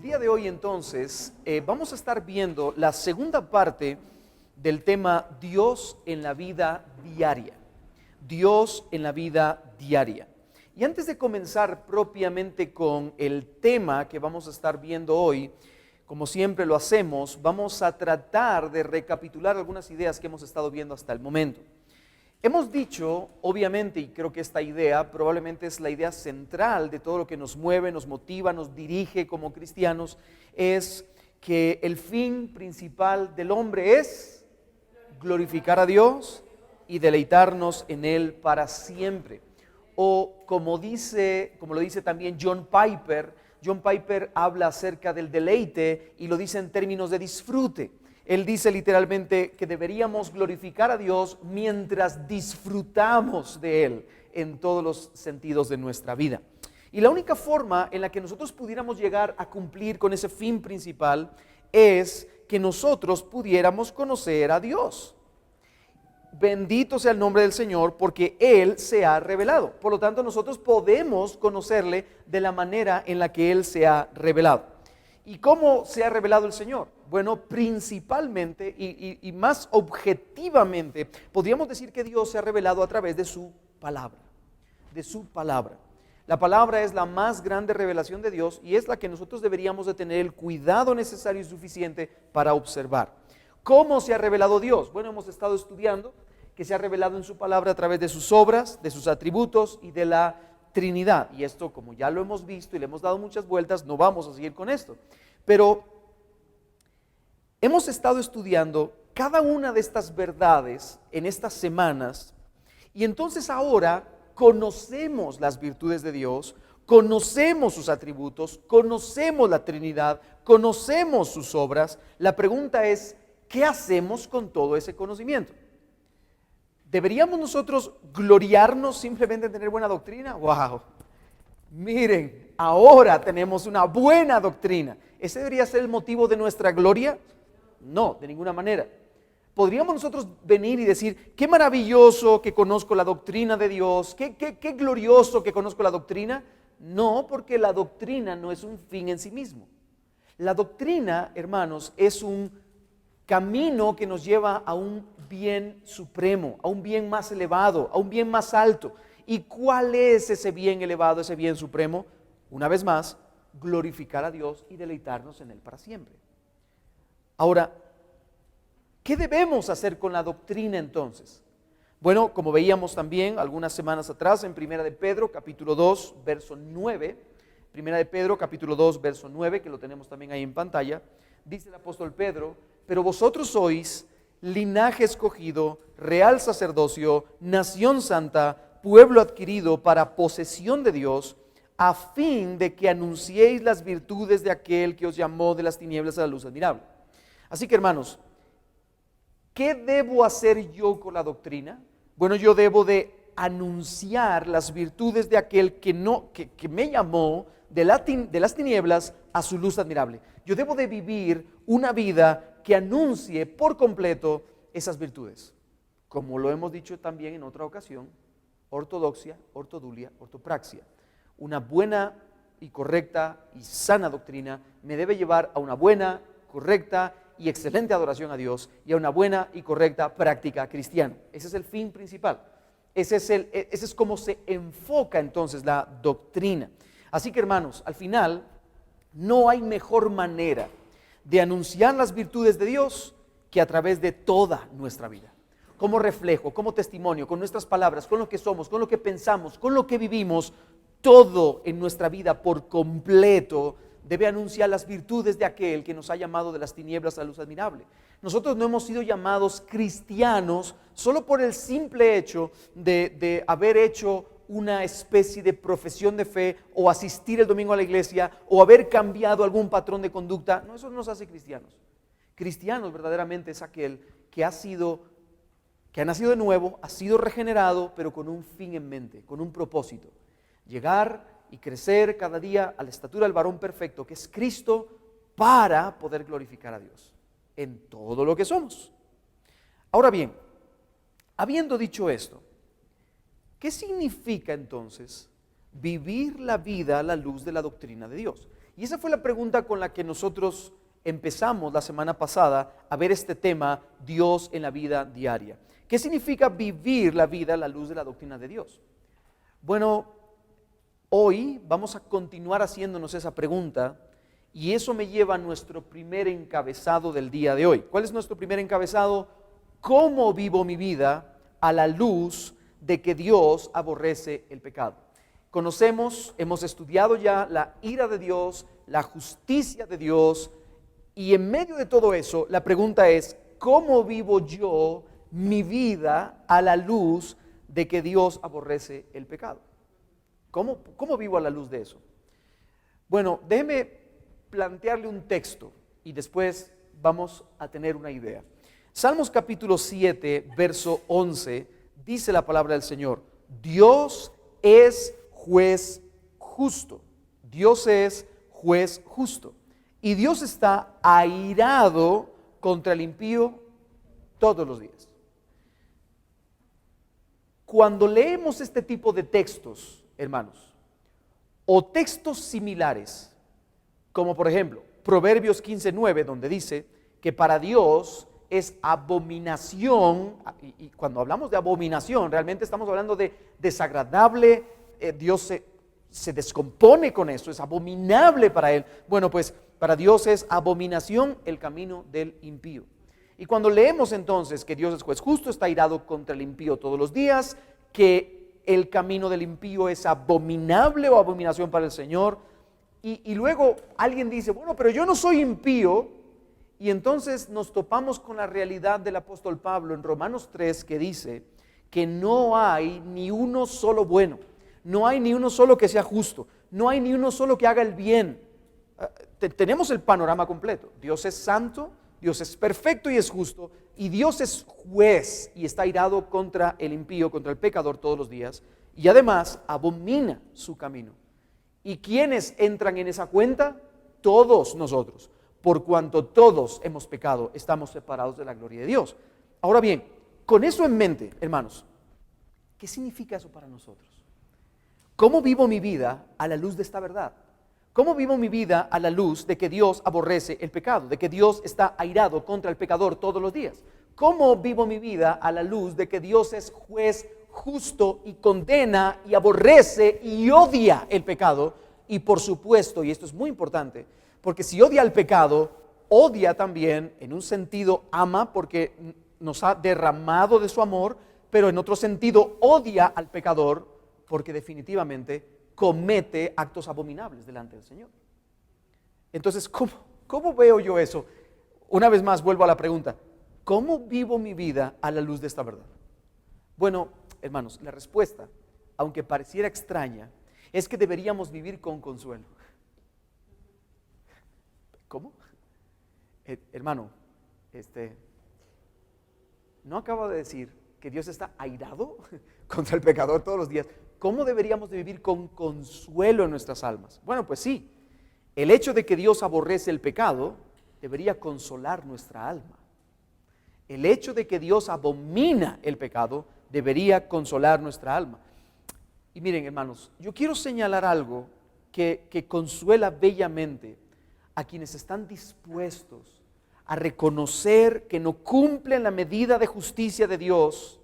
día de hoy entonces vamos a estar viendo la segunda parte del tema Dios en la vida diaria. Dios en la vida diaria. Y antes de comenzar propiamente con el tema que vamos a estar viendo hoy, como siempre lo hacemos, vamos a tratar de recapitular algunas ideas que hemos estado viendo hasta el momento. Hemos dicho, obviamente, y creo que esta idea probablemente es la idea central de todo lo que nos mueve, nos motiva, nos dirige como cristianos, es que el fin principal del hombre es glorificar a Dios y deleitarnos en Él para siempre. O como lo dice también John Piper habla acerca del deleite y lo dice en términos de disfrute. Él dice literalmente que deberíamos glorificar a Dios mientras disfrutamos de Él en todos los sentidos de nuestra vida. Y la única forma en la que nosotros pudiéramos llegar a cumplir con ese fin principal es que nosotros pudiéramos conocer a Dios. Bendito sea el nombre del Señor, porque Él se ha revelado. Por lo tanto, nosotros podemos conocerle de la manera en la que Él se ha revelado. ¿Y cómo se ha revelado el Señor? Bueno, principalmente y más objetivamente, podríamos decir que Dios se ha revelado a través de su palabra. De su palabra. La palabra es la más grande revelación de Dios y es la que nosotros deberíamos de tener el cuidado necesario y suficiente para observar. ¿Cómo se ha revelado Dios? Bueno, hemos estado estudiando que se ha revelado en su palabra a través de sus obras, de sus atributos y de la Trinidad. Y esto, como ya lo hemos visto y le hemos dado muchas vueltas, no vamos a seguir con esto. Pero hemos estado estudiando cada una de estas verdades en estas semanas y entonces ahora conocemos las virtudes de Dios, conocemos sus atributos, conocemos la Trinidad, conocemos sus obras. La pregunta es, ¿qué hacemos con todo ese conocimiento? ¿Deberíamos nosotros gloriarnos simplemente en tener buena doctrina? ¡Wow! Miren, ahora tenemos una buena doctrina. ¿Ese debería ser el motivo de nuestra gloria? No, de ninguna manera. ¿Podríamos nosotros venir y decir, qué maravilloso que conozco la doctrina de Dios, qué glorioso que conozco la doctrina? No, porque la doctrina no es un fin en sí mismo. La doctrina, hermanos, es un camino que nos lleva a un bien supremo, a un bien más elevado, a un bien más alto. ¿Y cuál es ese bien elevado, ese bien supremo? Una vez más, glorificar a Dios y deleitarnos en Él para siempre. Ahora, ¿qué debemos hacer con la doctrina entonces? Bueno, como veíamos también algunas semanas atrás en Primera de Pedro, capítulo 2, verso 9, Primera de Pedro, capítulo 2, verso 9, que lo tenemos también ahí en pantalla, dice el apóstol Pedro, pero vosotros sois linaje escogido, real sacerdocio, nación santa, pueblo adquirido para posesión de Dios, a fin de que anunciéis las virtudes de aquel que os llamó de las tinieblas a la luz admirable. Así que, hermanos, ¿qué debo hacer yo con la doctrina? Bueno, yo debo de anunciar las virtudes de aquel que me llamó de las tinieblas a su luz admirable. Yo debo de vivir una vida que anuncie por completo esas virtudes. Como lo hemos dicho también en otra ocasión, ortodoxia, ortodulia, ortopraxia. Una buena y correcta y sana doctrina me debe llevar a una buena, correcta y excelente adoración a Dios y a una buena y correcta práctica cristiana. Ese es el fin principal. Ese es como se enfoca entonces la doctrina. Así que, hermanos, al final no hay mejor manera de anunciar las virtudes de Dios que a través de toda nuestra vida. Como reflejo, como testimonio, con nuestras palabras, con lo que somos, con lo que pensamos, con lo que vivimos, todo en nuestra vida por completo debe anunciar las virtudes de aquel que nos ha llamado de las tinieblas a la luz admirable. Nosotros no hemos sido llamados cristianos solo por el simple hecho de haber hecho una especie de profesión de fe o asistir el domingo a la iglesia o haber cambiado algún patrón de conducta. No, eso no nos hace cristianos. Cristianos verdaderamente es aquel que ha nacido de nuevo, ha sido regenerado, pero con un fin en mente, con un propósito. Llegar y crecer cada día a la estatura del varón perfecto, que es Cristo, para poder glorificar a Dios en todo lo que somos. Ahora bien, habiendo dicho esto, ¿qué significa entonces vivir la vida a la luz de la doctrina de Dios? Y esa fue la pregunta con la que nosotros empezamos la semana pasada a ver este tema, Dios en la vida diaria. ¿Qué significa vivir la vida a la luz de la doctrina de Dios? Bueno, hoy vamos a continuar haciéndonos esa pregunta y eso me lleva a nuestro primer encabezado del día de hoy. ¿Cuál es nuestro primer encabezado? ¿Cómo vivo mi vida a la luz de que Dios aborrece el pecado? Conocemos, hemos estudiado ya la ira de Dios, la justicia de Dios, y en medio de todo eso, la pregunta es, ¿cómo vivo yo mi vida a la luz de que Dios aborrece el pecado? ¿Cómo vivo a la luz de eso? Bueno, déjeme plantearle un texto y después vamos a tener una idea. Salmos capítulo 7, verso 11, dice la palabra del Señor: Dios es juez justo. Dios es juez justo. Y Dios está airado contra el impío todos los días. Cuando leemos este tipo de textos, hermanos, o textos similares, como por ejemplo Proverbios 15:9, donde dice que para Dios es abominación, y cuando hablamos de abominación, realmente estamos hablando de desagradable, Dios se descompone con eso, es abominable para Él. Bueno, pues para Dios es abominación el camino del impío. Y cuando leemos entonces que Dios es juez justo, está airado contra el impío todos los días, que el camino del impío es abominable o abominación para el Señor, y luego alguien dice, bueno, pero yo no soy impío, y entonces nos topamos con la realidad del apóstol Pablo en Romanos 3, que dice que no hay ni uno solo bueno, no hay ni uno solo que sea justo, no hay ni uno solo que haga el bien. Tenemos el panorama completo. Dios es santo, Dios es perfecto y es justo, y Dios es juez y está airado contra el impío, contra el pecador todos los días, y además abomina su camino. ¿Y quiénes entran en esa cuenta? Todos nosotros. Por cuanto todos hemos pecado, estamos separados de la gloria de Dios. Ahora bien, con eso en mente, hermanos, ¿qué significa eso para nosotros? ¿Cómo vivo mi vida a la luz de esta verdad? ¿Cómo vivo mi vida a la luz de que Dios aborrece el pecado, de que Dios está airado contra el pecador todos los días? ¿Cómo vivo mi vida a la luz de que Dios es juez justo y condena y aborrece y odia el pecado? Y por supuesto, y esto es muy importante, porque si odia el pecado, odia también, en un sentido ama porque nos ha derramado de su amor, pero en otro sentido odia al pecador porque definitivamente comete actos abominables delante del Señor. Entonces, ¿cómo veo yo eso? Una vez más vuelvo a la pregunta, ¿cómo vivo mi vida a la luz de esta verdad? Bueno, hermanos, la respuesta, aunque pareciera extraña, es que deberíamos vivir con consuelo. ¿Cómo? Hermano, ¿no acabo de decir que Dios está airado contra el pecador todos los días? ¿Cómo deberíamos de vivir con consuelo en nuestras almas? Bueno, pues sí, el hecho de que Dios aborrece el pecado debería consolar nuestra alma. El hecho de que Dios abomina el pecado debería consolar nuestra alma. Y miren, hermanos, yo quiero señalar algo que consuela bellamente a quienes están dispuestos a reconocer que no cumplen la medida de justicia de Dios.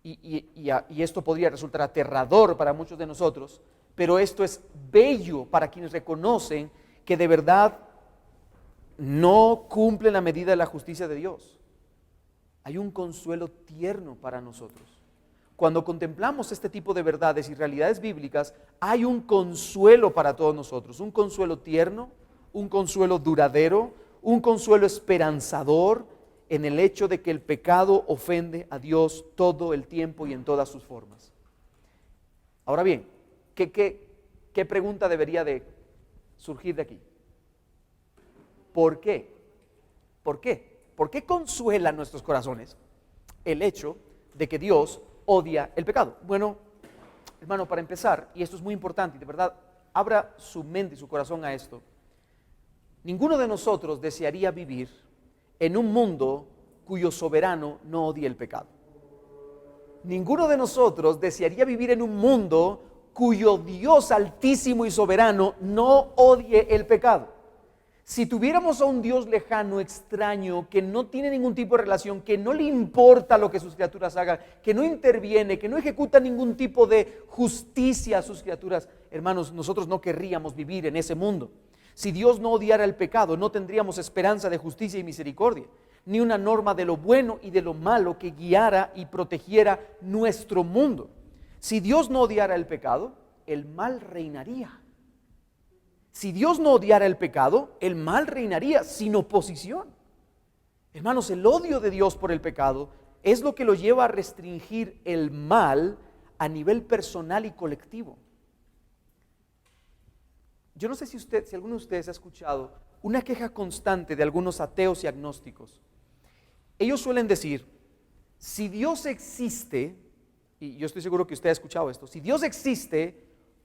Y esto podría resultar aterrador para muchos de nosotros, pero esto es bello para quienes reconocen que de verdad no cumplen la medida de la justicia de Dios. Hay un consuelo tierno para nosotros. Cuando contemplamos este tipo de verdades y realidades bíblicas, hay un consuelo para todos nosotros, un consuelo tierno, un consuelo duradero, un consuelo esperanzador en el hecho de que el pecado ofende a Dios todo el tiempo y en todas sus formas. Ahora bien, ¿qué pregunta debería de surgir de aquí? ¿Por qué? ¿Por qué? ¿Por qué consuela nuestros corazones el hecho de que Dios odia el pecado? Bueno, hermano, para empezar, y esto es muy importante, y de verdad, abra su mente y su corazón a esto. Ninguno de nosotros desearía vivir en un mundo cuyo soberano no odia el pecado. Ninguno de nosotros desearía vivir en un mundo cuyo Dios altísimo y soberano no odie el pecado. Si tuviéramos a un Dios lejano, extraño, que no tiene ningún tipo de relación, que no le importa lo que sus criaturas hagan, que no interviene, que no ejecuta ningún tipo de justicia a sus criaturas, hermanos, nosotros no querríamos vivir en ese mundo. Si Dios no odiara el pecado, no tendríamos esperanza de justicia y misericordia, ni una norma de lo bueno y de lo malo que guiara y protegiera nuestro mundo. Si Dios no odiara el pecado, el mal reinaría. Si Dios no odiara el pecado, el mal reinaría sin oposición. Hermanos, el odio de Dios por el pecado es lo que lo lleva a restringir el mal a nivel personal y colectivo. Yo no sé si alguno de ustedes ha escuchado una queja constante de algunos ateos y agnósticos. Ellos suelen decir, si Dios existe, y yo estoy seguro que usted ha escuchado esto, si Dios existe,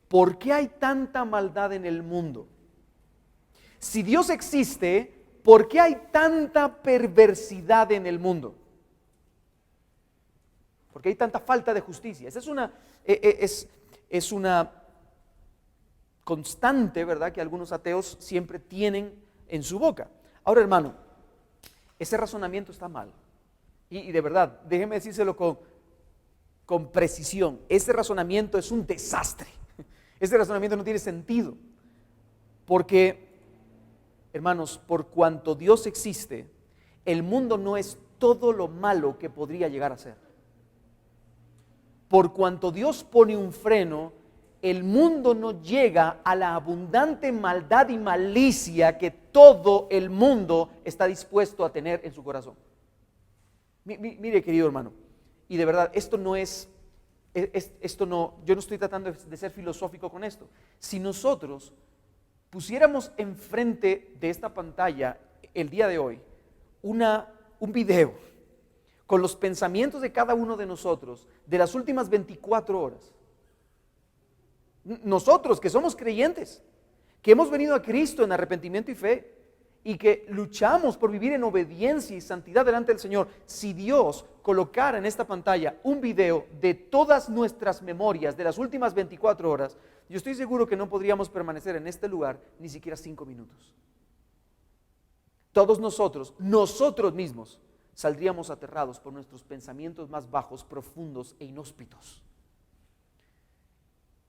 ¿por qué hay tanta maldad en el mundo? Si Dios existe, ¿por qué hay tanta perversidad en el mundo? ¿Por qué hay tanta falta de justicia? Esa es una constante, ¿verdad?, que algunos ateos siempre tienen en su boca. Ahora, hermano, ese razonamiento está mal. Y de verdad, déjeme decírselo con precisión, ese razonamiento es un desastre. Ese razonamiento no tiene sentido, porque, hermanos, por cuanto Dios existe, el mundo no es todo lo malo que podría llegar a ser. Por cuanto Dios pone un freno, el mundo no llega a la abundante maldad y malicia que todo el mundo está dispuesto a tener en su corazón. Mire, querido hermano, y de verdad, esto no, yo no estoy tratando de ser filosófico con esto. Si nosotros pusiéramos enfrente de esta pantalla el día de hoy un video con los pensamientos de cada uno de nosotros de las últimas 24 horas, nosotros que somos creyentes, que hemos venido a Cristo en arrepentimiento y fe, y que luchamos por vivir en obediencia y santidad delante del Señor, si Dios colocara en esta pantalla un video de todas nuestras memorias de las últimas 24 horas, yo estoy seguro que no podríamos permanecer en este lugar ni siquiera 5 minutos. Todos nosotros mismos, saldríamos aterrados por nuestros pensamientos más bajos, profundos e inhóspitos.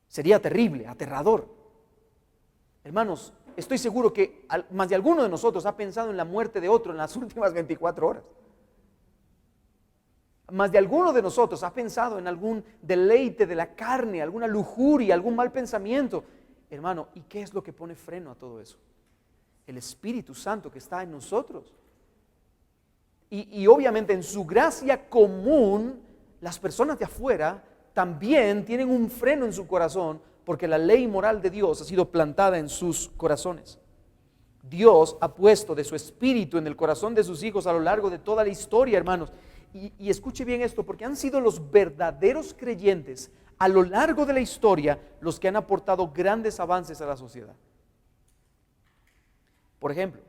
Sería terrible, aterrador. Hermanos, estoy seguro que más de alguno de nosotros ha pensado en la muerte de otro en las últimas 24 horas. Más de alguno de nosotros ha pensado en algún deleite de la carne, alguna lujuria, algún mal pensamiento. Hermano, ¿y qué es lo que pone freno a todo eso? El Espíritu Santo que está en nosotros. Y obviamente en su gracia común, las personas de afuera también tienen un freno en su corazón, porque la ley moral de Dios ha sido plantada en sus corazones. Dios ha puesto de su espíritu en el corazón de sus hijos a lo largo de toda la historia, hermanos. Y escuche bien esto, porque han sido los verdaderos creyentes a lo largo de la historia los que han aportado grandes avances a la sociedad. Por ejemplo,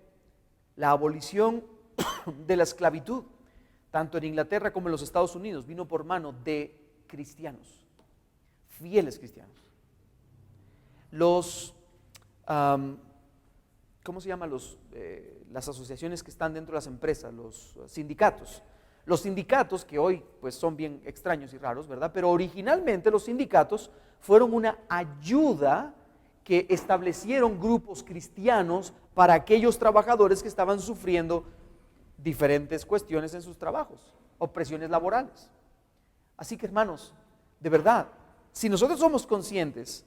la abolición de la esclavitud, tanto en Inglaterra como en los Estados Unidos, vino por mano de cristianos, fieles cristianos. ¿Cómo se llaman las asociaciones que están dentro de las empresas? Los sindicatos. Los sindicatos, que hoy pues son bien extraños y raros, ¿verdad? Pero originalmente los sindicatos fueron una ayuda que establecieron grupos cristianos para aquellos trabajadores que estaban sufriendo diferentes cuestiones en sus trabajos, opresiones laborales. Así que, hermanos, de verdad, si nosotros somos conscientes,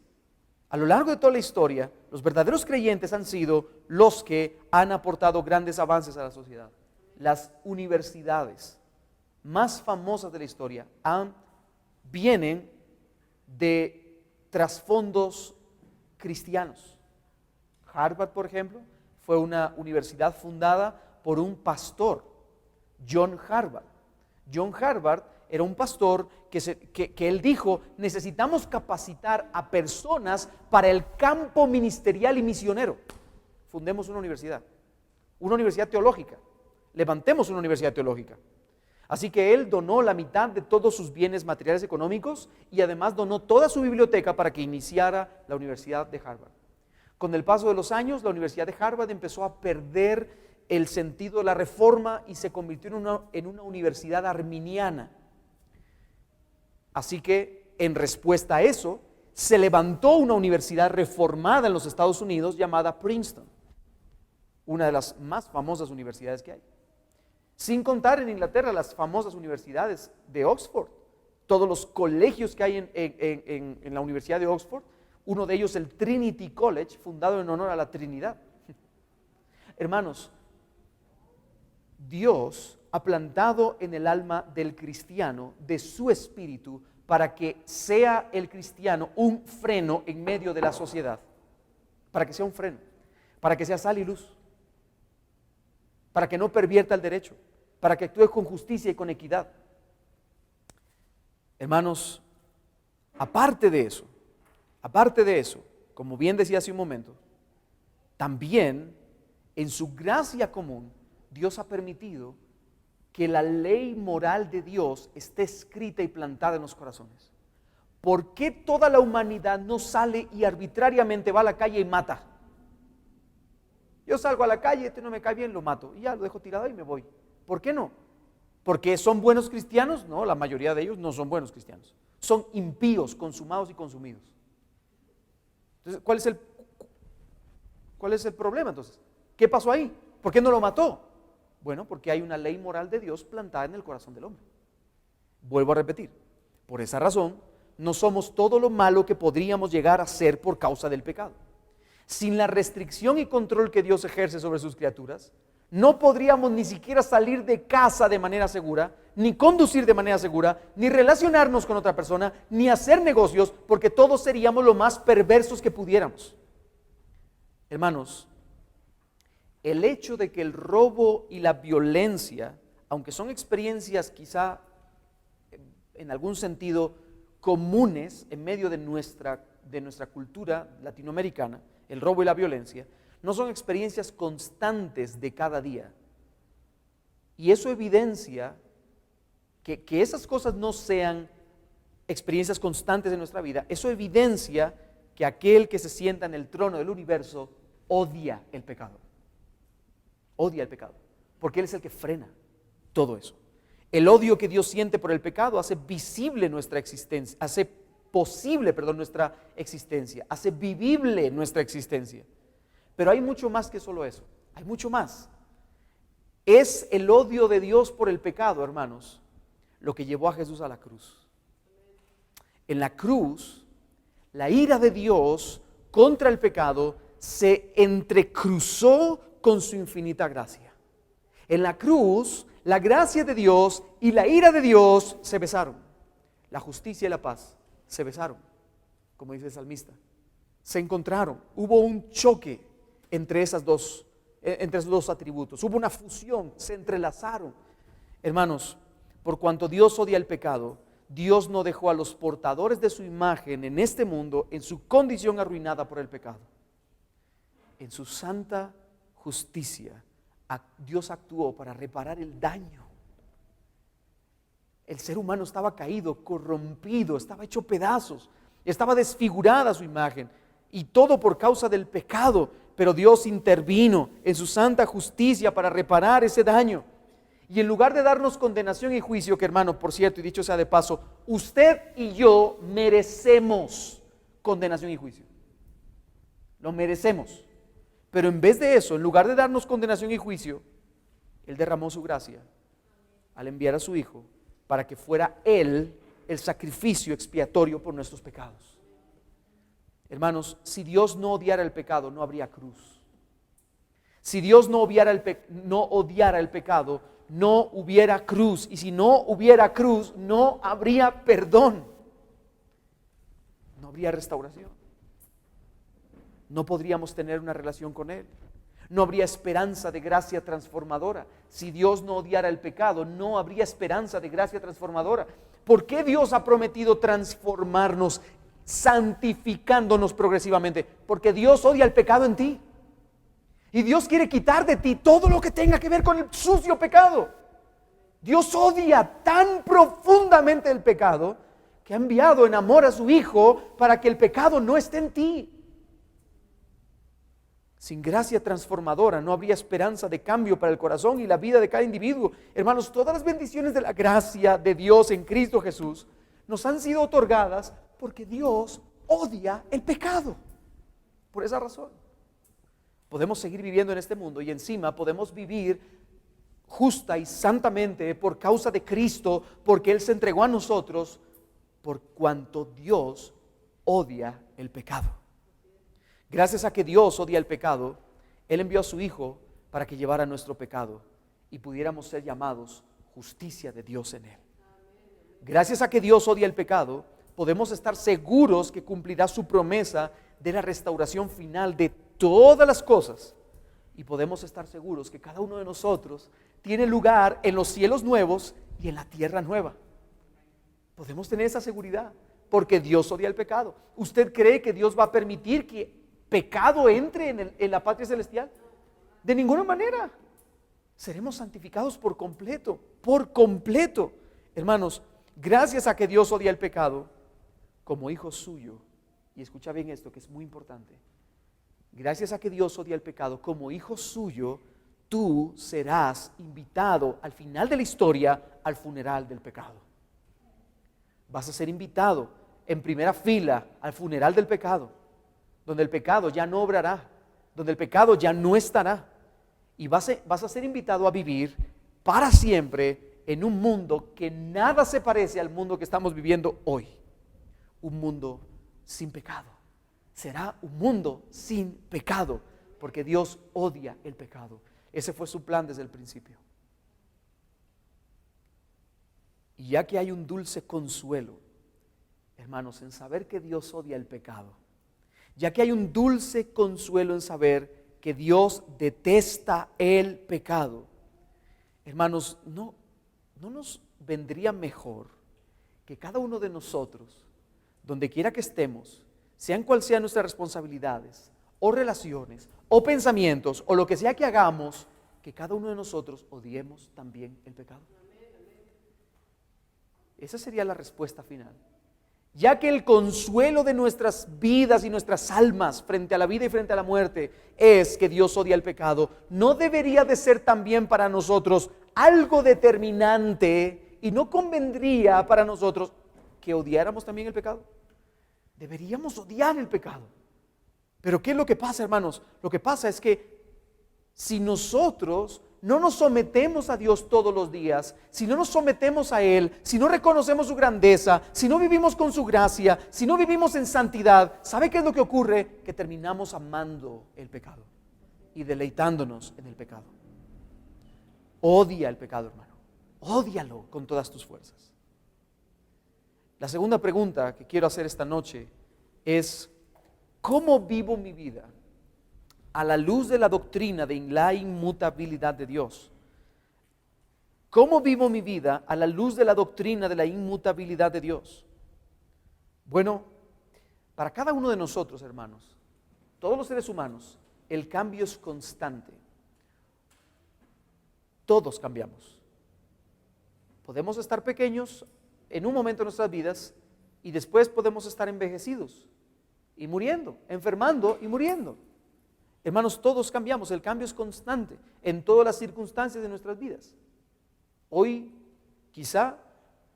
a lo largo de toda la historia, los verdaderos creyentes han sido los que han aportado grandes avances a la sociedad. Las universidades más famosas de la historia vienen de trasfondos cristianos. Harvard, por ejemplo, fue una universidad fundada por un pastor, John Harvard. John Harvard era un pastor que él dijo, necesitamos capacitar a personas para el campo ministerial y misionero. Fundemos una universidad teológica, levantemos una universidad teológica. Así que él donó la mitad de todos sus bienes materiales económicos y además donó toda su biblioteca para que iniciara la Universidad de Harvard. Con el paso de los años, la Universidad de Harvard empezó a perder el sentido de la reforma y se convirtió en una universidad arminiana. Así que, en respuesta a eso, se levantó una universidad reformada en los Estados Unidos llamada Princeton, una de las más famosas universidades que hay. Sin contar en Inglaterra las famosas universidades de Oxford, todos los colegios que hay en la Universidad de Oxford, uno de ellos el Trinity College, fundado en honor a la Trinidad. Hermanos, Dios ha plantado en el alma del cristiano de su espíritu para que sea el cristiano un freno en medio de la sociedad, para que sea un freno, para que sea sal y luz, para que no pervierta el derecho, para que actúe con justicia y con equidad. Hermanos, aparte de eso, como bien decía hace un momento, también en su gracia común, Dios ha permitido que la ley moral de Dios esté escrita y plantada en los corazones. ¿Por qué toda la humanidad no sale y arbitrariamente va a la calle y mata? Yo salgo a la calle, este no me cae bien, lo mato y ya lo dejo tirado y me voy. ¿Por qué no? ¿Porque son buenos cristianos? No, la mayoría de ellos no son buenos cristianos. Son impíos, consumados y consumidos. Entonces, ¿cuál es el problema entonces? ¿Qué pasó ahí? ¿Por qué no lo mató? Bueno, porque hay una ley moral de Dios plantada en el corazón del hombre. Vuelvo a repetir, por esa razón, no somos todo lo malo que podríamos llegar a ser por causa del pecado. Sin la restricción y control que Dios ejerce sobre sus criaturas, no podríamos ni siquiera salir de casa de manera segura, ni conducir de manera segura, ni relacionarnos con otra persona, ni hacer negocios, porque todos seríamos lo más perversos que pudiéramos. Hermanos, el hecho de que el robo y la violencia, aunque son experiencias quizá en algún sentido comunes en medio de nuestra cultura latinoamericana, el robo y la violencia, no son experiencias constantes de cada día. Y eso evidencia que esas cosas no sean experiencias constantes de nuestra vida. Eso evidencia que aquel que se sienta en el trono del universo odia el pecado. Odia el pecado, porque Él es el que frena todo eso. El odio que Dios siente por el pecado hace visible nuestra existencia, hace posible, nuestra existencia, hace vivible nuestra existencia. Pero hay mucho más que solo eso, hay mucho más. Es el odio de Dios por el pecado, hermanos, lo que llevó a Jesús a la cruz. En la cruz, la ira de Dios contra el pecado se entrecruzó con su infinita gracia. En la cruz, la gracia de Dios y la ira de Dios se besaron. La justicia y la paz se besaron, como dice el salmista. Se encontraron, hubo un choque entre esos dos atributos, hubo una fusión, se entrelazaron. Hermanos, por cuanto Dios odia el pecado, Dios no dejó a los portadores de su imagen en este mundo en su condición arruinada por el pecado. En su santa justicia, Dios actuó para reparar el daño. El ser humano estaba caído, corrompido, estaba hecho pedazos, estaba desfigurada su imagen, y todo por causa del pecado. Pero Dios intervino en su santa justicia para reparar ese daño. Y en lugar de darnos condenación y juicio, que, hermano, por cierto, y dicho sea de paso, usted y yo merecemos condenación y juicio. Lo merecemos. Pero en vez de eso, en lugar de darnos condenación y juicio, Él derramó su gracia al enviar a su Hijo para que fuera Él el sacrificio expiatorio por nuestros pecados. Hermanos, si Dios no odiara el pecado, no habría cruz. Si Dios no odiara el pecado, no hubiera cruz. Y si no hubiera cruz, no habría perdón. No habría restauración. No podríamos tener una relación con Él. No habría esperanza de gracia transformadora. Si Dios no odiara el pecado, no habría esperanza de gracia transformadora. ¿Por qué Dios ha prometido transformarnos, santificándonos progresivamente? Porque Dios odia el pecado en ti. Y Dios quiere quitar de ti todo lo que tenga que ver con el sucio pecado. Dios odia tan profundamente el pecado que ha enviado en amor a su Hijo para que el pecado no esté en ti. Sin gracia transformadora no habría esperanza de cambio para el corazón y la vida de cada individuo. Hermanos, todas las bendiciones de la gracia de Dios en Cristo Jesús nos han sido otorgadas porque Dios odia el pecado. Por esa razón podemos seguir viviendo en este mundo y encima podemos vivir justa y santamente por causa de Cristo, porque Él se entregó a nosotros por cuanto Dios odia el pecado. Gracias a que Dios odia el pecado, Él envió a su Hijo para que llevara nuestro pecado y pudiéramos ser llamados justicia de Dios en Él. Gracias a que Dios odia el pecado, podemos estar seguros que cumplirá su promesa de la restauración final de todas las cosas. Y podemos estar seguros que cada uno de nosotros tiene lugar en los cielos nuevos y en la tierra nueva. Podemos tener esa seguridad porque Dios odia el pecado. ¿Usted cree que Dios va a permitir que pecado entre en la patria celestial? De ninguna manera. Seremos santificados por completo, por completo. Hermanos, gracias a que Dios odia el pecado, como hijo suyo, y escucha bien esto que es muy importante, gracias a que Dios odia el pecado, como hijo suyo, tú serás invitado al final de la historia al funeral del pecado. Vas a ser invitado en primera fila al funeral del pecado, donde el pecado ya no obrará, donde el pecado ya no estará, y vas a ser invitado a vivir para siempre en un mundo que nada se parece al mundo que estamos viviendo hoy. Un mundo sin pecado. Será un mundo sin pecado, porque Dios odia el pecado. Ese fue su plan desde el principio. Y ya que hay un dulce consuelo, hermanos, en saber que Dios odia el pecado, ya que hay un dulce consuelo en saber que Dios detesta el pecado, hermanos, ¿no nos vendría mejor que cada uno de nosotros, donde quiera que estemos, sean cual sean nuestras responsabilidades, o relaciones, o pensamientos, o lo que sea que hagamos, que cada uno de nosotros odiemos también el pecado? Esa sería la respuesta final. Ya que el consuelo de nuestras vidas y nuestras almas frente a la vida y frente a la muerte es que Dios odia el pecado, ¿no debería de ser también para nosotros algo determinante y no convendría para nosotros que odiáramos también el pecado? Deberíamos odiar el pecado. Pero ¿qué es lo que pasa, hermanos? Lo que pasa es que si nosotros no nos sometemos a Dios todos los días, si no nos sometemos a Él, si no reconocemos su grandeza, si no vivimos con su gracia, si no vivimos en santidad, ¿sabe qué es lo que ocurre? Que terminamos amando el pecado y deleitándonos en el pecado. Odia el pecado, hermano. Ódialo con todas tus fuerzas. La segunda pregunta que quiero hacer esta noche es: ¿cómo vivo mi vida a la luz de la doctrina de la inmutabilidad de Dios? ¿Cómo vivo mi vida a la luz de la doctrina de la inmutabilidad de Dios? Bueno, para cada uno de nosotros, hermanos, todos los seres humanos, el cambio es constante. Todos cambiamos. Podemos estar pequeños en un momento de nuestras vidas y después podemos estar envejecidos y muriendo, enfermando y muriendo. Hermanos, todos cambiamos, el cambio es constante en todas las circunstancias de nuestras vidas. Hoy quizá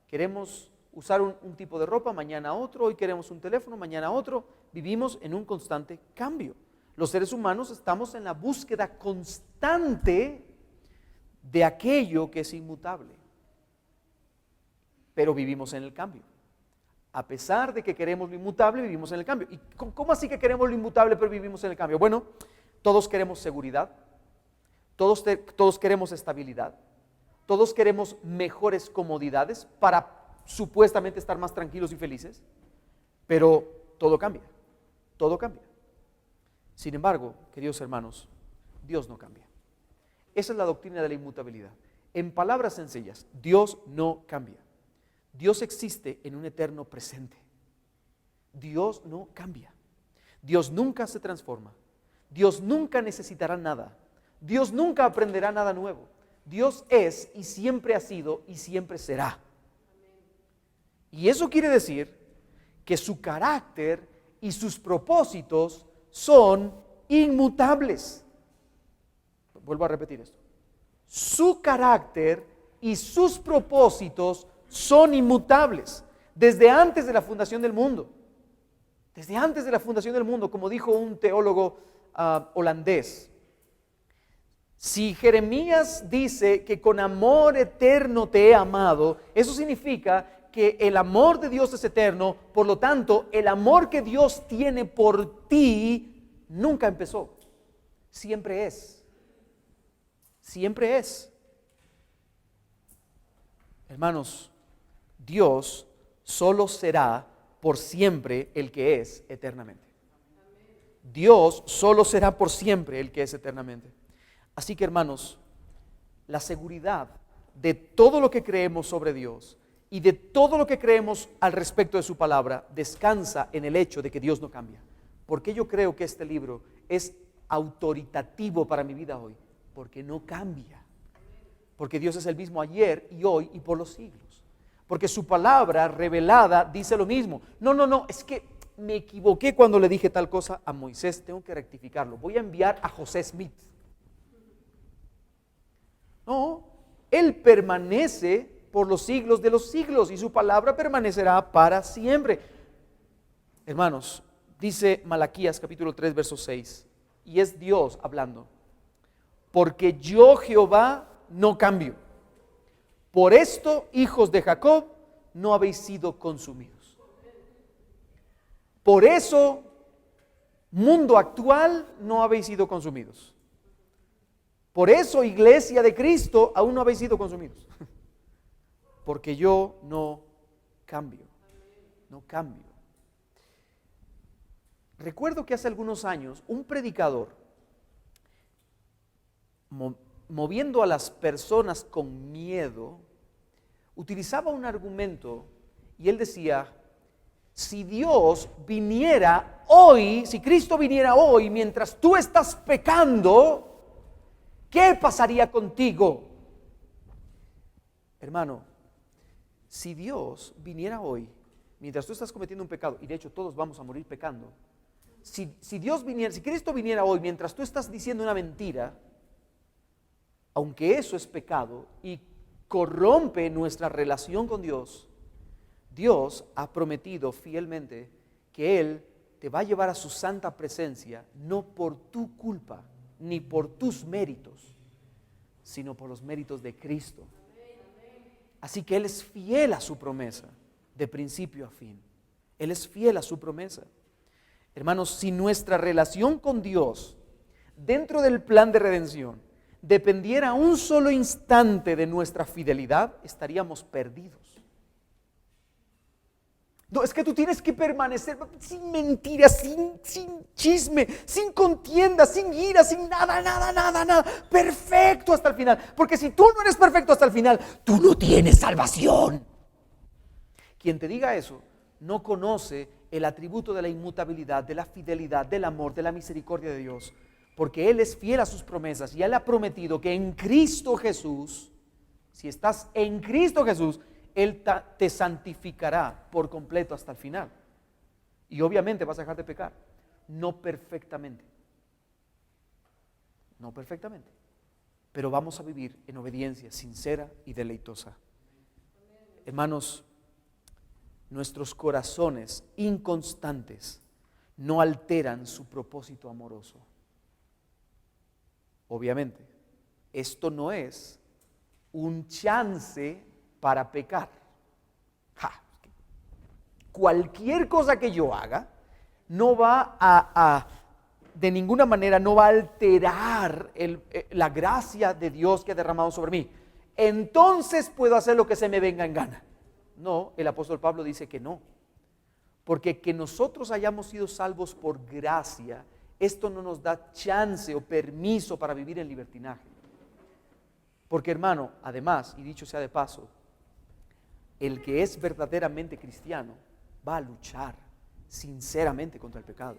queremos usar un tipo de ropa, mañana otro, hoy queremos un teléfono, mañana otro. Vivimos en un constante cambio. Los seres humanos estamos en la búsqueda constante de aquello que es inmutable, pero vivimos en el cambio. A pesar de que queremos lo inmutable, vivimos en el cambio. ¿Y cómo así que queremos lo inmutable pero vivimos en el cambio? Bueno, todos queremos seguridad, todos queremos estabilidad, todos queremos mejores comodidades para supuestamente estar más tranquilos y felices, pero todo cambia, todo cambia. Sin embargo, queridos hermanos, Dios no cambia. Esa es la doctrina de la inmutabilidad. En palabras sencillas, Dios no cambia. Dios existe en un eterno presente. Dios no cambia. Dios nunca se transforma. Dios nunca necesitará nada. Dios nunca aprenderá nada nuevo. Dios es y siempre ha sido y siempre será. Y eso quiere decir que su carácter y sus propósitos son inmutables. Vuelvo a repetir esto. Su carácter y sus propósitos son inmutables desde antes de la fundación del mundo. Desde antes de la fundación del mundo, como dijo un teólogo holandés. Si Jeremías dice que con amor eterno te he amado, eso significa que el amor de Dios es eterno, por lo tanto, el amor que Dios tiene por ti nunca empezó, siempre es. Siempre es. Hermanos, Dios solo será por siempre el que es eternamente. Dios solo será por siempre el que es eternamente. Así que, hermanos, la seguridad de todo lo que creemos sobre Dios y de todo lo que creemos al respecto de su palabra descansa en el hecho de que Dios no cambia. ¿Por qué yo creo que este libro es autoritativo para mi vida hoy? Porque no cambia. Porque Dios es el mismo ayer y hoy y por los siglos. Porque su palabra revelada dice lo mismo. No, es que me equivoqué cuando le dije tal cosa a Moisés, tengo que rectificarlo. Voy a enviar a José Smith. No, Él permanece por los siglos de los siglos y su palabra permanecerá para siempre. Hermanos, dice Malaquías capítulo 3 verso 6, y es Dios hablando: porque yo Jehová no cambio. Por esto, hijos de Jacob, no habéis sido consumidos. Por eso, mundo actual, no habéis sido consumidos. Por eso, iglesia de Cristo, aún no habéis sido consumidos. Porque yo no cambio. No cambio. Recuerdo que hace algunos años, un predicador, moviendo a las personas con miedo, utilizaba un argumento y él decía: si Dios viniera hoy, si Cristo viniera hoy mientras tú estás pecando, ¿qué pasaría contigo? Hermano, si Dios viniera hoy mientras tú estás cometiendo un pecado, y de hecho todos vamos a morir pecando, si Cristo viniera hoy mientras tú estás diciendo una mentira, aunque eso es pecado y corrompe nuestra relación con Dios, Dios ha prometido fielmente que Él te va a llevar a su santa presencia, no por tu culpa ni por tus méritos, sino por los méritos de Cristo. Así que Él es fiel a su promesa, de principio a fin. Él es fiel a su promesa. Hermanos, si nuestra relación con Dios, dentro del plan de redención, dependiera un solo instante de nuestra fidelidad, estaríamos perdidos. No, es que tú tienes que permanecer sin mentiras, sin chisme, sin contienda, sin ira, sin nada, perfecto hasta el final. Porque si tú no eres perfecto hasta el final, tú no tienes salvación. Quien te diga eso no conoce el atributo de la inmutabilidad, de la fidelidad, del amor, de la misericordia de Dios. Porque Él es fiel a sus promesas y Él ha prometido que en Cristo Jesús, si estás en Cristo Jesús, Él te santificará por completo hasta el final. Y obviamente vas a dejar de pecar. No perfectamente. No perfectamente. Pero vamos a vivir en obediencia sincera y deleitosa. Hermanos, nuestros corazones inconstantes no alteran su propósito amoroso. Obviamente, esto no es un chance para pecar. Cualquier cosa que yo haga no va de ninguna manera no va a alterar la gracia de Dios que ha derramado sobre mí. Entonces puedo hacer lo que se me venga en gana. No, el apóstol Pablo dice que no. Porque que nosotros hayamos sido salvos por gracia, esto no nos da chance o permiso para vivir en libertinaje. Porque, hermano, además, y dicho sea de paso, el que es verdaderamente cristiano va a luchar sinceramente contra el pecado.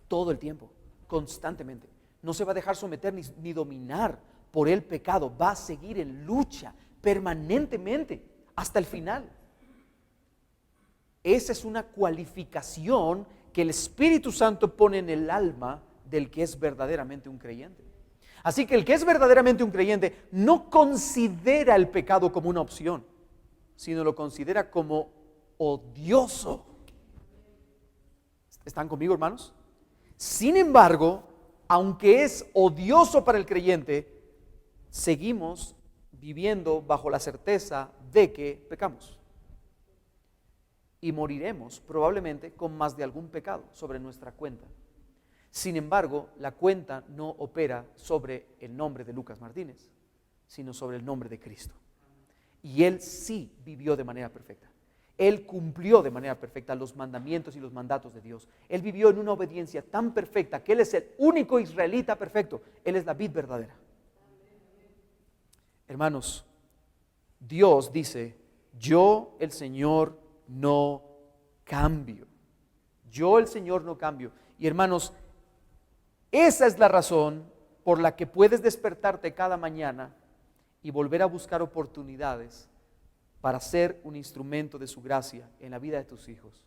Todo el tiempo, constantemente. No se va a dejar someter ni dominar por el pecado, va a seguir en lucha permanentemente hasta el final. Esa es una cualificación que el Espíritu Santo pone en el alma del que es verdaderamente un creyente. Así que el que es verdaderamente un creyente no considera el pecado como una opción, sino lo considera como odioso. ¿Están conmigo, hermanos? Sin embargo, aunque es odioso para el creyente, seguimos viviendo bajo la certeza de que pecamos. Y moriremos probablemente con más de algún pecado sobre nuestra cuenta. Sin embargo, la cuenta no opera sobre el nombre de Lucas Martínez, sino sobre el nombre de Cristo. Y Él sí vivió de manera perfecta. Él cumplió de manera perfecta los mandamientos y los mandatos de Dios. Él vivió en una obediencia tan perfecta que Él es el único israelita perfecto. Él es la vid verdadera. Hermanos, Dios dice, yo el Señor no cambio. Yo el Señor no cambio. Y hermanos, esa es la razón por la que puedes despertarte cada mañana y volver a buscar oportunidades para ser un instrumento de su gracia en la vida de tus hijos.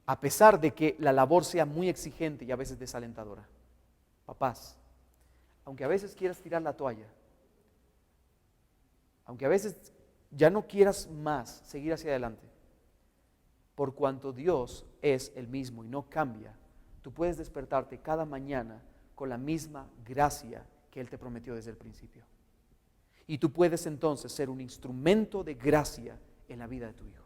A pesar de que la labor sea muy exigente y a veces desalentadora. Papás, aunque a veces quieras tirar la toalla, aunque a veces ya no quieras más seguir hacia adelante, por cuanto Dios es el mismo y no cambia, tú puedes despertarte cada mañana con la misma gracia que Él te prometió desde el principio. Y tú puedes entonces ser un instrumento de gracia en la vida de tu hijo.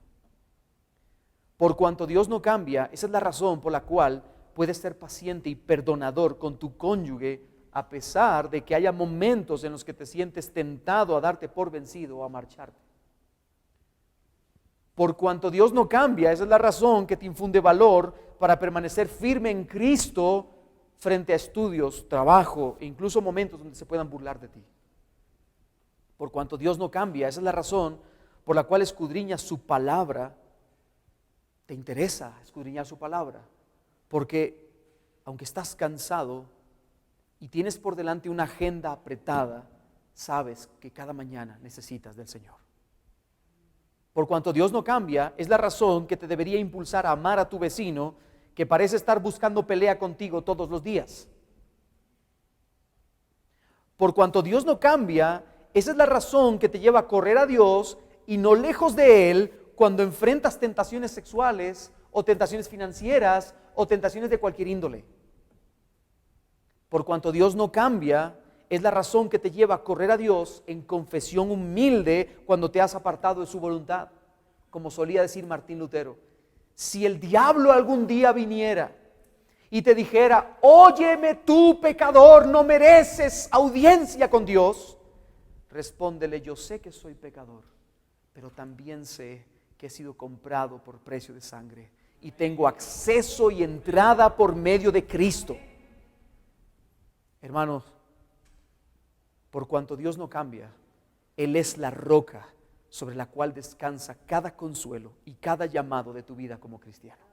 Por cuanto Dios no cambia, esa es la razón por la cual puedes ser paciente y perdonador con tu cónyuge, a pesar de que haya momentos en los que te sientes tentado a darte por vencido o a marcharte. Por cuanto Dios no cambia, esa es la razón que te infunde valor para permanecer firme en Cristo frente a estudios, trabajo e incluso momentos donde se puedan burlar de ti. Por cuanto Dios no cambia, esa es la razón por la cual escudriñas su palabra. Te interesa escudriñar su palabra, porque aunque estás cansado y tienes por delante una agenda apretada, sabes que cada mañana necesitas del Señor. Por cuanto Dios no cambia, es la razón que te debería impulsar a amar a tu vecino que parece estar buscando pelea contigo todos los días. Por cuanto Dios no cambia, esa es la razón que te lleva a correr a Dios y no lejos de Él cuando enfrentas tentaciones sexuales o tentaciones financieras o tentaciones de cualquier índole. Por cuanto Dios no cambia, es la razón que te lleva a correr a Dios en confesión humilde cuando te has apartado de su voluntad. Como solía decir Martín Lutero, si el diablo algún día viniera y te dijera, óyeme tú pecador, no mereces audiencia con Dios, respóndele, yo sé que soy pecador, pero también sé que he sido comprado por precio de sangre y tengo acceso y entrada por medio de Cristo. Hermanos, por cuanto Dios no cambia, Él es la roca sobre la cual descansa cada consuelo y cada llamado de tu vida como cristiano.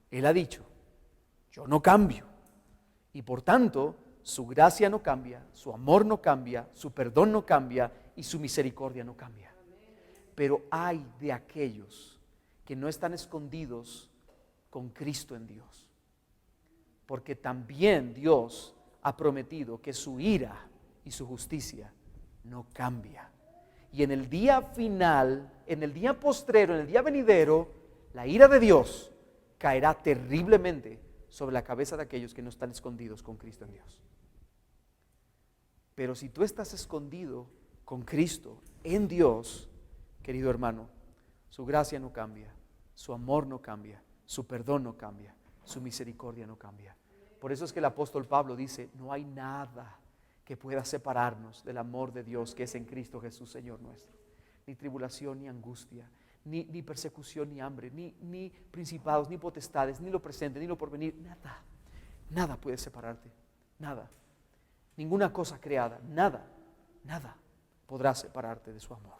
Él ha dicho, yo no cambio, y por tanto, su gracia no cambia, su amor no cambia, su perdón no cambia y su misericordia no cambia. Pero hay de aquellos que no están escondidos con Cristo en Dios, porque también Dios ha prometido que su ira y su justicia no cambia. Y en el día final, en el día postrero, en el día venidero, la ira de Dios caerá terriblemente sobre la cabeza de aquellos que no están escondidos con Cristo en Dios. Pero si tú estás escondido con Cristo en Dios, querido hermano, su gracia no cambia, su amor no cambia, su perdón no cambia, su misericordia no cambia. Por eso es que el apóstol Pablo dice, no hay nada que pueda separarnos del amor de Dios que es en Cristo Jesús, Señor nuestro. Ni tribulación, ni angustia, ni persecución, ni hambre, ni principados, ni potestades, ni lo presente, ni lo porvenir, nada puede separarte, nada. Ninguna cosa creada, nada podrá separarte de su amor.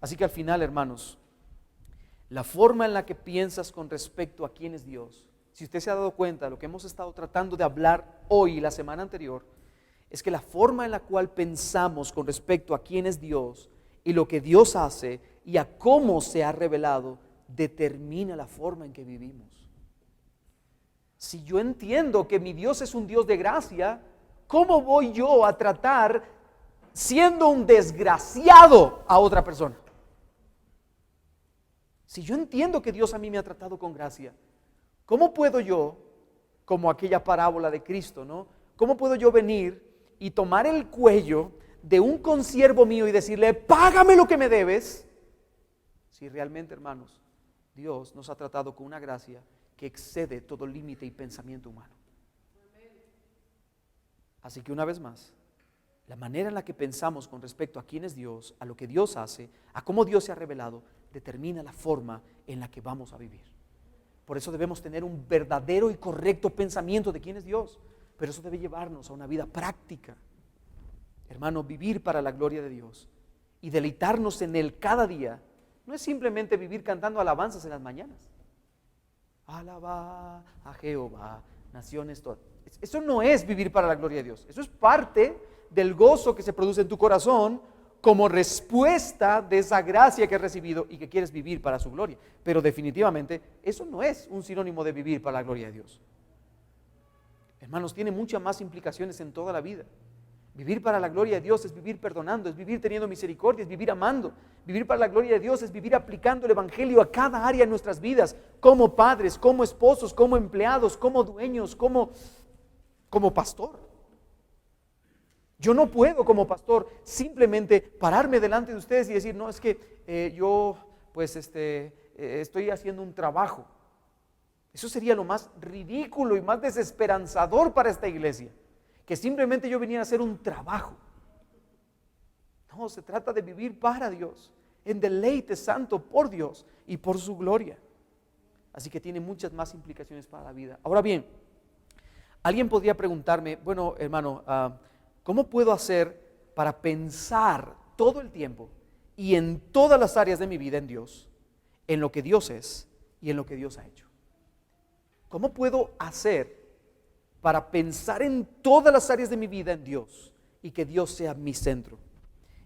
Así que al final, hermanos, la forma en la que piensas con respecto a quién es Dios si usted se ha dado cuenta de lo que hemos estado tratando de hablar hoy y la semana anterior, es que la forma en la cual pensamos con respecto a quién es Dios y lo que Dios hace y a cómo se ha revelado, determina la forma en que vivimos. Si yo entiendo que mi Dios es un Dios de gracia, ¿cómo voy yo a tratar siendo un desgraciado a otra persona? Si yo entiendo que Dios a mí me ha tratado con gracia, ¿cómo puedo yo, como aquella parábola de Cristo, ¿no? ¿Cómo puedo yo venir y tomar el cuello de un consiervo mío y decirle, págame lo que me debes? Si realmente, hermanos, Dios nos ha tratado con una gracia que excede todo límite y pensamiento humano. Así que una vez más, la manera en la que pensamos con respecto a quién es Dios, a lo que Dios hace, a cómo Dios se ha revelado, determina la forma en la que vamos a vivir. Por eso debemos tener un verdadero y correcto pensamiento de quién es Dios, pero eso debe llevarnos a una vida práctica. Hermano, vivir para la gloria de Dios y deleitarnos en Él cada día no es simplemente vivir cantando alabanzas en las mañanas. Alaba a Jehová, naciones todas. Eso no es vivir para la gloria de Dios. Eso es parte del gozo que se produce en tu corazón como respuesta de esa gracia que has recibido y que quieres vivir para su gloria. Pero definitivamente eso no es un sinónimo de vivir para la gloria de Dios. Hermanos, tiene muchas más implicaciones en toda la vida. Vivir para la gloria de Dios es vivir perdonando, es vivir teniendo misericordia, es vivir amando. Vivir para la gloria de Dios es vivir aplicando el evangelio a cada área de nuestras vidas, como padres, como esposos, como empleados, como dueños, como pastor. Yo no puedo como pastor simplemente pararme delante de ustedes y decir, no, es que yo pues estoy haciendo un trabajo. Eso sería lo más ridículo y más desesperanzador para esta iglesia, que simplemente yo viniera a hacer un trabajo. No, se trata de vivir para Dios, en deleite santo por Dios y por su gloria. Así que tiene muchas más implicaciones para la vida. Ahora bien, alguien podría preguntarme, bueno, hermano, ¿cómo puedo hacer para pensar todo el tiempo y en todas las áreas de mi vida en Dios, en lo que Dios es y en lo que Dios ha hecho? ¿Cómo puedo hacer para pensar en todas las áreas de mi vida en Dios y que Dios sea mi centro?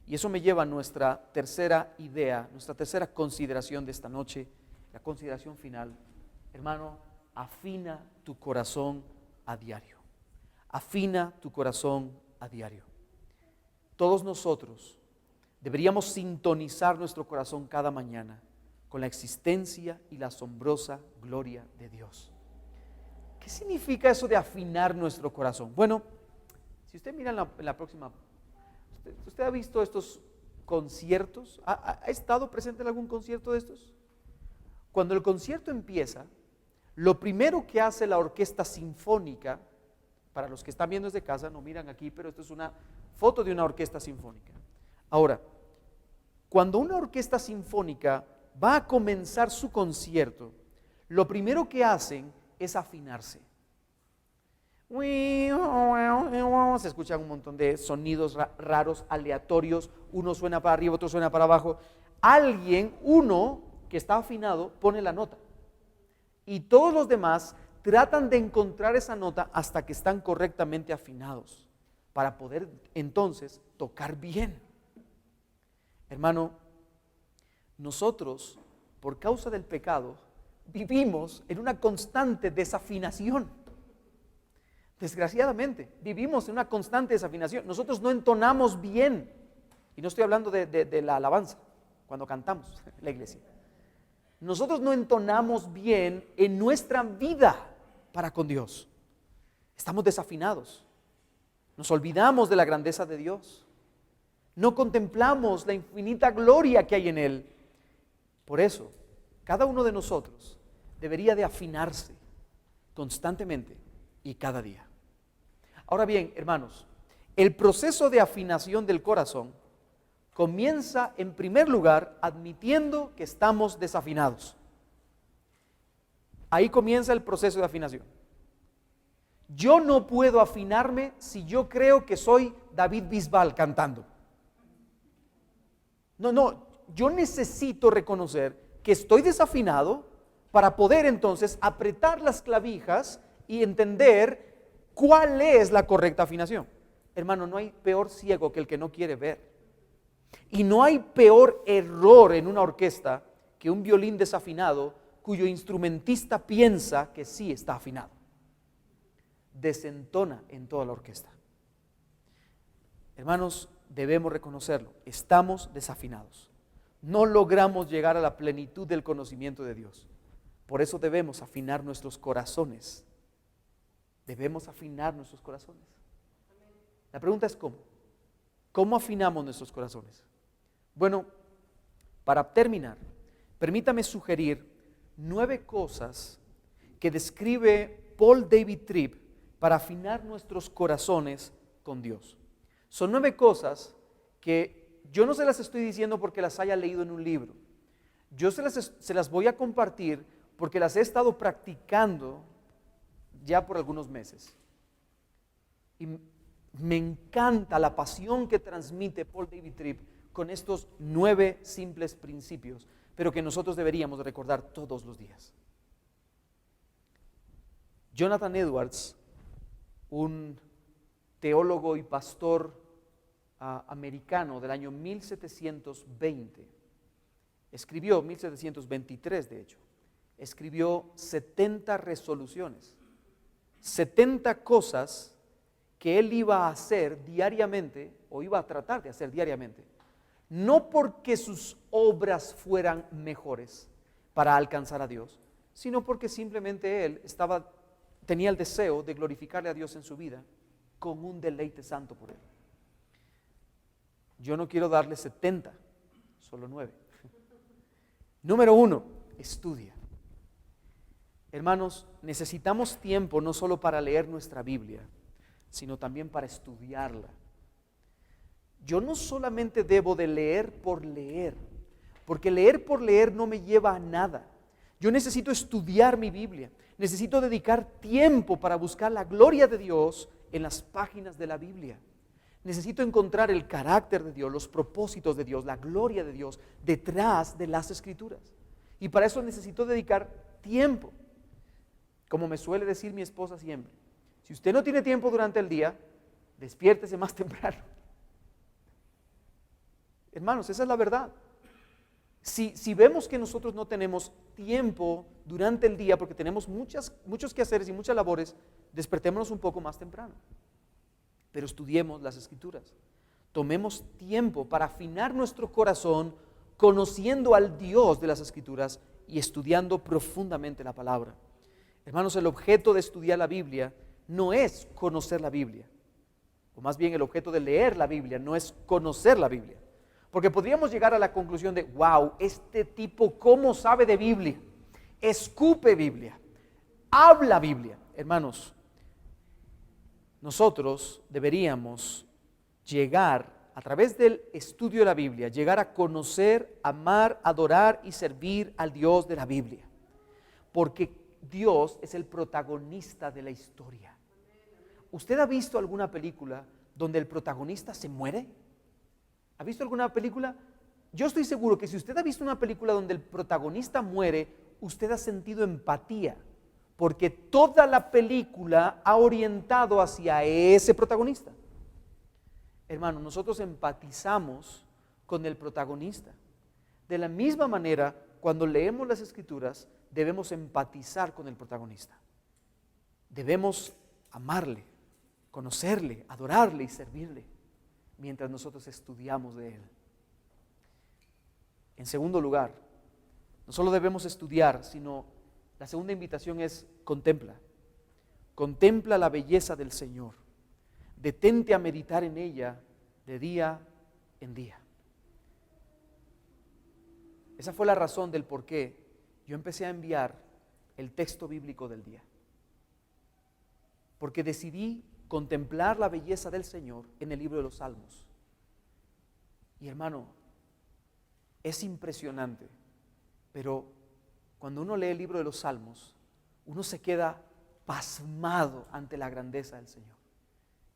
Y eso me lleva a nuestra tercera idea, nuestra tercera consideración de esta noche, la consideración final. Hermano, afina tu corazón a diario. Afina tu corazón a diario. Todos nosotros deberíamos sintonizar nuestro corazón cada mañana con la existencia y la asombrosa gloria de Dios. ¿Qué significa eso de afinar nuestro corazón? Bueno, si usted mira en la próxima, ¿usted ha visto estos conciertos? ¿Ha estado presente en algún concierto de estos? Cuando el concierto empieza, lo primero que hace la orquesta sinfónica, para los que están viendo desde casa, no miran aquí, pero esto es una foto de una orquesta sinfónica. Ahora, cuando una orquesta sinfónica va a comenzar su concierto, lo primero que hacen es afinarse. Se escuchan un montón de sonidos raros, aleatorios, uno suena para arriba, otro suena para abajo. Uno que está afinado, pone la nota. Y todos los demás tratan de encontrar esa nota hasta que están correctamente afinados, para poder entonces tocar bien. Hermano, nosotros, por causa del pecado, vivimos en una constante desafinación. Desgraciadamente, vivimos en una constante desafinación. Nosotros no entonamos bien. Y no estoy hablando de la alabanza, cuando cantamos en la iglesia. Nosotros no entonamos bien en nuestra vida para con Dios. Estamos desafinados. Nos olvidamos de la grandeza de Dios. No contemplamos la infinita gloria que hay en Él. Por eso, cada uno de nosotros debería de afinarse constantemente y cada día. Ahora bien, hermanos, el proceso de afinación del corazón comienza en primer lugar admitiendo que estamos desafinados. Ahí comienza el proceso de afinación. Yo no puedo afinarme si yo creo que soy David Bisbal cantando. No, yo necesito reconocer que estoy desafinado para poder entonces apretar las clavijas y entender cuál es la correcta afinación. Hermano, no hay peor ciego que el que no quiere ver. Y no hay peor error en una orquesta que un violín desafinado cuyo instrumentista piensa que sí está afinado. Desentona en toda la orquesta. Hermanos, debemos reconocerlo, estamos desafinados. No logramos llegar a la plenitud del conocimiento de Dios. Por eso debemos afinar nuestros corazones. Debemos afinar nuestros corazones. La pregunta es ¿cómo? ¿Cómo afinamos nuestros corazones? Bueno, para terminar, permítame sugerir 9 cosas que describe Paul David Tripp para afinar nuestros corazones con Dios. Son 9 cosas que yo no se las estoy diciendo porque las haya leído en un libro. Yo se las voy a compartir porque las he estado practicando ya por algunos meses. Y me encanta la pasión que transmite Paul David Tripp con estos 9 simples principios, pero que nosotros deberíamos recordar todos los días. Jonathan Edwards, un teólogo y pastor americano del año 1720, escribió, 1723 de hecho, escribió 70 resoluciones, 70 cosas que él iba a hacer diariamente, o iba a tratar de hacer diariamente, no porque sus obras fueran mejores para alcanzar a Dios, sino porque simplemente él tenía el deseo de glorificarle a Dios en su vida con un deleite santo por él. Yo no quiero darle 70, solo 9. Número 1, estudia. Hermanos, necesitamos tiempo no solo para leer nuestra Biblia, sino también para estudiarla. Yo no solamente debo de leer por leer, porque leer por leer no me lleva a nada. Yo necesito estudiar mi Biblia, necesito dedicar tiempo para buscar la gloria de Dios en las páginas de la Biblia. Necesito encontrar el carácter de Dios, los propósitos de Dios, la gloria de Dios detrás de las Escrituras. Y para eso necesito dedicar tiempo. Como me suele decir mi esposa siempre, si usted no tiene tiempo durante el día, despiértese más temprano. Hermanos, esa es la verdad. Si vemos que nosotros no tenemos tiempo durante el día porque tenemos muchos quehaceres y muchas labores, despertémonos un poco más temprano. Pero estudiemos las Escrituras. Tomemos tiempo para afinar nuestro corazón conociendo al Dios de las Escrituras y estudiando profundamente la palabra. Hermanos, el objeto de estudiar la Biblia no es conocer la Biblia, o más bien el objeto de leer la Biblia no es conocer la Biblia. Porque podríamos llegar a la conclusión de, wow, este tipo cómo sabe de Biblia, escupe Biblia, habla Biblia. Hermanos, nosotros deberíamos llegar a través del estudio de la Biblia, llegar a conocer, amar, adorar y servir al Dios de la Biblia. Porque Dios es el protagonista de la historia. ¿Usted ha visto alguna película donde el protagonista se muere? ¿Ha visto alguna película? Yo estoy seguro que si usted ha visto una película donde el protagonista muere, usted ha sentido empatía, porque toda la película ha orientado hacia ese protagonista. Hermano, nosotros empatizamos con el protagonista. De la misma manera, cuando leemos las Escrituras, debemos empatizar con el protagonista. Debemos amarle, conocerle, adorarle y servirle mientras nosotros estudiamos de él. En segundo lugar, no solo debemos estudiar, sino la segunda invitación es contempla. Contempla la belleza del Señor. Detente a meditar en ella de día en día. Esa fue la razón del por qué yo empecé a enviar el texto bíblico del día. Porque decidí contemplar la belleza del Señor en el libro de los Salmos. Y hermano, es impresionante, pero cuando uno lee el libro de los Salmos, uno se queda pasmado ante la grandeza del Señor.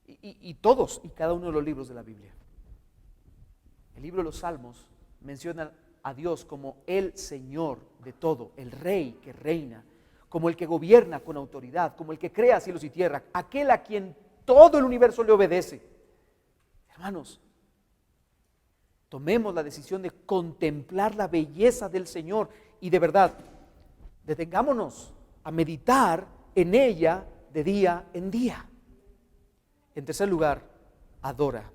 Y todos y cada uno de los libros de la Biblia. El libro de los Salmos menciona a Dios como el Señor de todo, el Rey que reina, como el que gobierna con autoridad, como el que crea cielos y tierra, aquel a quien todo el universo le obedece. Hermanos, tomemos la decisión de contemplar la belleza del Señor y de verdad, detengámonos a meditar en ella de día en día. En tercer lugar, adora.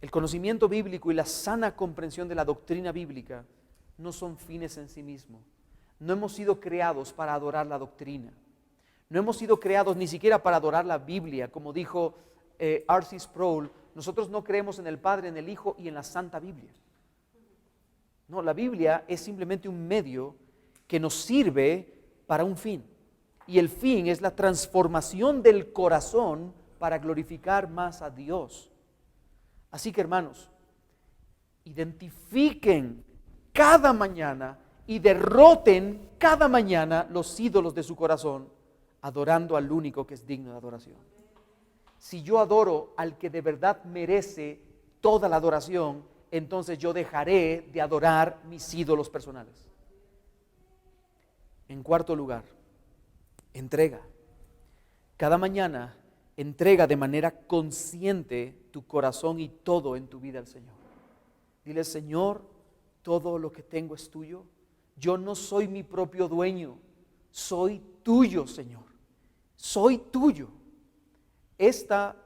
El conocimiento bíblico y la sana comprensión de la doctrina bíblica no son fines en sí mismos. No hemos sido creados para adorar la doctrina. No hemos sido creados ni siquiera para adorar la Biblia. Como dijo R.C. Sproul, nosotros no creemos en el Padre, en el Hijo y en la Santa Biblia. No, la Biblia es simplemente un medio que nos sirve para un fin. Y el fin es la transformación del corazón para glorificar más a Dios. Así que, hermanos, identifiquen cada mañana y derroten cada mañana los ídolos de su corazón, adorando al único que es digno de adoración. Si yo adoro al que de verdad merece toda la adoración, entonces yo dejaré de adorar mis ídolos personales. En cuarto lugar, entrega. Cada mañana entrega de manera consciente tu corazón y todo en tu vida al Señor. Dile: Señor, todo lo que tengo es tuyo. Yo no soy mi propio dueño, soy tuyo, Señor. Soy tuyo. Esta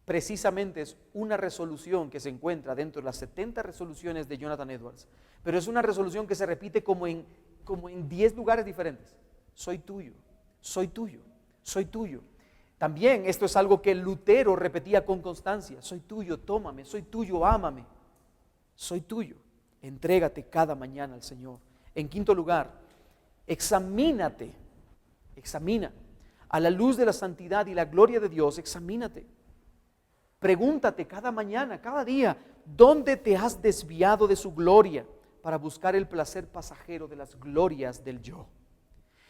precisamente es una resolución que se encuentra dentro de las 70 resoluciones de Jonathan Edwards, pero es una resolución que se repite como en 10 lugares diferentes. Soy tuyo, soy tuyo, soy tuyo. También esto es algo que Lutero repetía con constancia: soy tuyo, tómame, soy tuyo, ámame, soy tuyo. Entrégate cada mañana al Señor. En quinto lugar, examina a la luz de la santidad y la gloria de Dios. Examínate, pregúntate cada mañana, cada día, ¿dónde te has desviado de su gloria para buscar el placer pasajero de las glorias del yo?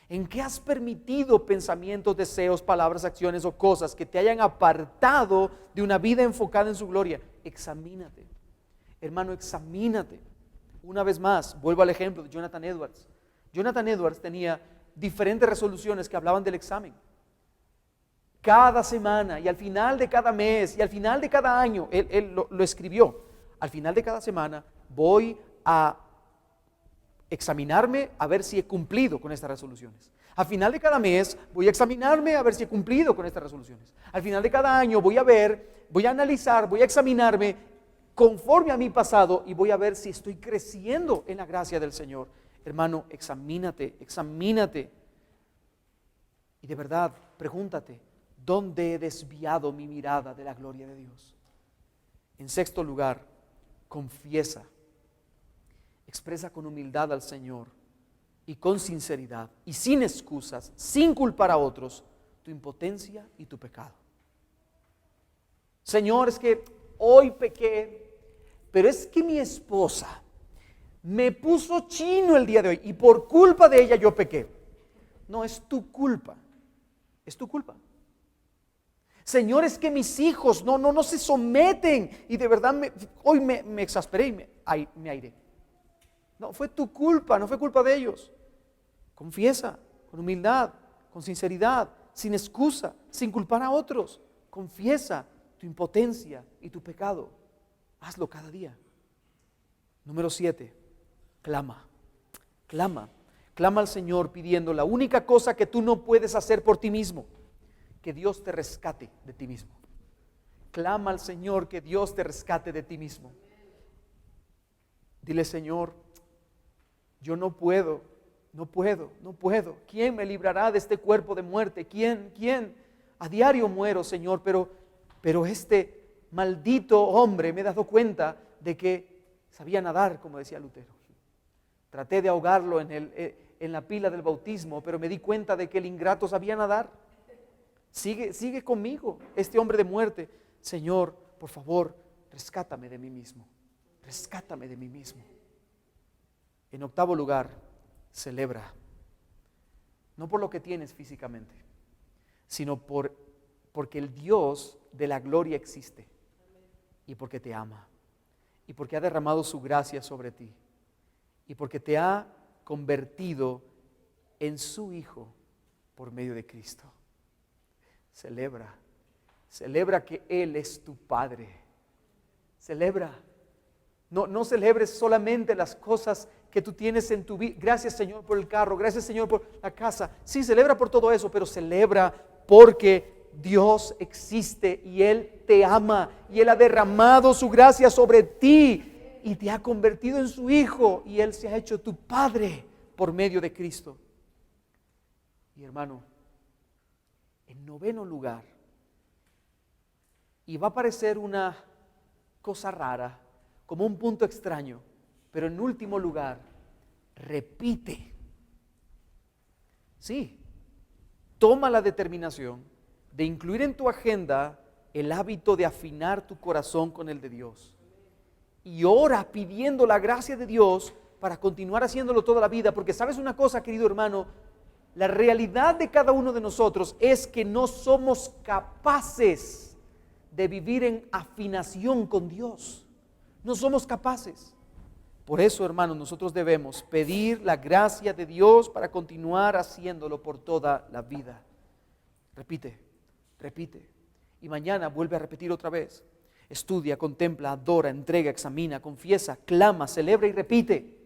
¿En qué has permitido pensamientos, deseos, palabras, acciones o cosas que te hayan apartado de una vida enfocada en su gloria? Examínate, hermano, examínate. Una vez más, vuelvo al ejemplo de Jonathan Edwards. Jonathan Edwards tenía diferentes resoluciones que hablaban del examen. Cada semana y al final de cada mes y al final de cada año, él lo escribió. Al final de cada semana voy a examinarme a ver si he cumplido con estas resoluciones. Al final de cada mes voy a examinarme a ver si he cumplido con estas resoluciones. Al final de cada año voy a analizar, voy a examinarme conforme a mi pasado y voy a ver si estoy creciendo en la gracia del Señor. Hermano, examínate. Y de verdad, pregúntate: ¿dónde he desviado mi mirada de la gloria de Dios? En sexto lugar, confiesa. Expresa con humildad al Señor y con sinceridad y sin excusas, sin culpar a otros, tu impotencia y tu pecado. Señor, es que hoy pequé, pero es que mi esposa me puso chino el día de hoy y por culpa de ella yo pequé. No, es tu culpa. Es tu culpa. Señor, es que mis hijos no se someten y de verdad hoy me exasperé y me airé. No, fue tu culpa, no fue culpa de ellos. Confiesa con humildad, con sinceridad, sin excusa, sin culpar a otros. Confiesa tu impotencia y tu pecado. Hazlo cada día. Número 7, clama. Clama al Señor pidiendo la única cosa que tú no puedes hacer por ti mismo: que Dios te rescate de ti mismo. Clama al Señor que Dios te rescate de ti mismo. Dile: Señor, yo no puedo. ¿Quién me librará de este cuerpo de muerte? ¿Quién? A diario muero, Señor, pero este maldito hombre, me he dado cuenta de que sabía nadar, como decía Lutero. Traté de ahogarlo en la pila del bautismo, pero me di cuenta de que el ingrato sabía nadar. Sigue conmigo este hombre de muerte. Señor, por favor, rescátame de mí mismo. En octavo lugar, celebra. No por lo que tienes físicamente, sino porque el Dios de la gloria existe y porque te ama. y porque ha derramado su gracia sobre ti y porque te ha convertido en su Hijo por medio de Cristo. Celebra que Él es tu Padre. Celebra. No celebres solamente las cosas que tú tienes en tu vida. Gracias, Señor, por el carro. Gracias, Señor, por la casa. Sí, celebra por todo eso, pero celebra porque Dios existe y Él te ama y Él ha derramado su gracia sobre ti y te ha convertido en su Hijo y Él se ha hecho tu Padre por medio de Cristo. Y hermano, en noveno lugar, y va a parecer una cosa rara, como un punto extraño, pero en último lugar, repite. Sí, toma la determinación de incluir en tu agenda el hábito de afinar tu corazón con el de Dios. Y ora pidiendo la gracia de Dios para continuar haciéndolo toda la vida, porque sabes una cosa, querido hermano, la realidad de cada uno de nosotros es que no somos capaces de vivir en afinación con Dios. No somos capaces. Por eso, hermanos, nosotros debemos pedir la gracia de Dios para continuar haciéndolo por toda la vida. Repite. Y mañana vuelve a repetir otra vez. Estudia, contempla, adora, entrega, examina, confiesa, clama, celebra y repite.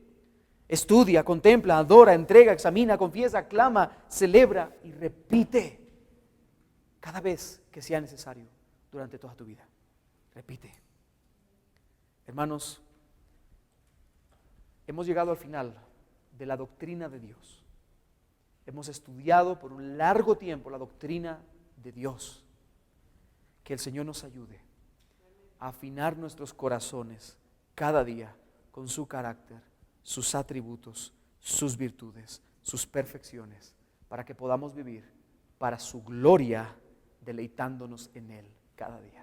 Estudia, contempla, adora, entrega, examina, confiesa, clama, celebra y repite. Cada vez que sea necesario durante toda tu vida. Repite. Hermanos, hemos llegado al final de la doctrina de Dios. Hemos estudiado por un largo tiempo la doctrina de Dios. Que el Señor nos ayude a afinar nuestros corazones cada día con su carácter, sus atributos, sus virtudes, sus perfecciones, para que podamos vivir para su gloria, deleitándonos en Él cada día.